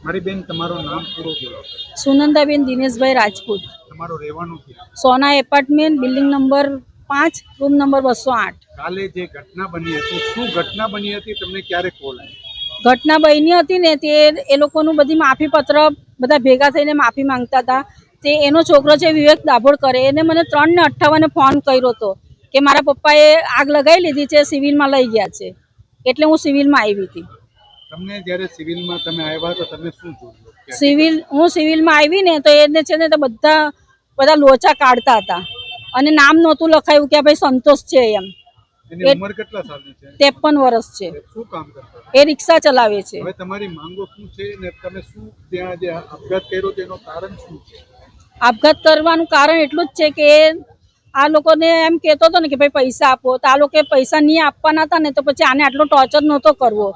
મારી બેન તમારું નામ પૂરું બોલો. સુનંદાબેન દિનેશભાઈ રાજપૂત, તમારું રહેવાનું ક્યાં? Sona apartment, building number 5, room number 208. કાલે જે ઘટના બની હતી, શું ઘટના બની હતી, તમને ક્યારે કોલ આવ્યો? ઘટના બની હતી ને તે એ લોકોનું બધી માફી પત્ર બધા ભેગા થઈને માફી માંગતા હતા. તે એનો છોકરો છે વિવેક દાભોળ કરે, એને મને 3:58 ફોન કર્યો હતો કે મારા પપ્પાએ આગ લગાવી લીધી છે, સિવિલમાં લઈ ગયા છે. એટલે હું સિવિલમાં આવી હતી. તમને જ્યારે સિવિલમાં તમે આવ્યા તો તમે શું જોયું? હું સિવિલમાં આવી ને તો એને છે ને તો બધા લોચા કાઢતા હતા અને નામ નહોતું લખાયું કે ભાઈ સંતોષ છે એમ. એની ઉંમર કેટલા સાલની છે? 53 વર્ષ છે. શું કામ કરતા? એ રિક્ષા ચલાવે છે. હવે તમારી માંગો શું છે ને તમે શું ત્યાં જે આપઘાત કર્યો તેનું કારણ શું છે? આપઘાત કરવાનું કારણ એટલું જ છે કે આ લોકોને એમ કહેતો હતો ને કે ભાઈ પૈસા આપો, તો આ લોકો પૈસા નહીં આપવાના હતા ને તો પછી આને આટલો ટોર્ચર નહોતો કરવો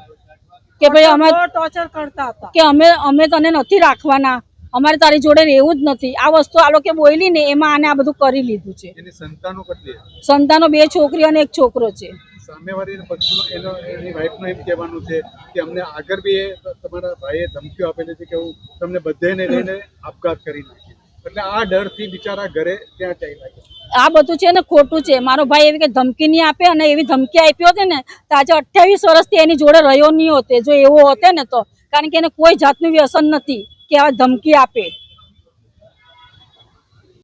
કે ભાઈ અમે ટોર્ચર કરતા હતા કે અમે તને નથી રાખવાના, અમારે તારી જોડે રહેવું જ નથી. આ વસ્તુ આ લોકો બોલી ને એમાં આને આ બધું કરી લીધું છે. એની સંતાનો કેટલી? સંતાનો 2 છોકરીઓ અને 1 છોકરો છે. સામેવાળી પક્ષનો એની વાઈફનું એમ કહેવાનું છે કે અમને આગળ બી તમારા ભાઈએ ધમકીઓ આપેલી છે કે હું તમને બધાને લઈને આપઘાત કરી નાખી, એટલે આ ડરથી બિચારા ઘરે ત્યાં ચાલી લાગે. આ બધું છે ને ખોટું છે. મારો ભાઈ એવી કે ધમકી નહીં આપે, અને એવી ધમકી આપી હોત ને તો આજે 28 વર્ષથી એની જોડે રહ્યો નહીં હોતે જો એવો હોતે ને તો. કારણ કે એને કોઈ જાતનું વ્યસન નથી કે આ ધમકી આપે.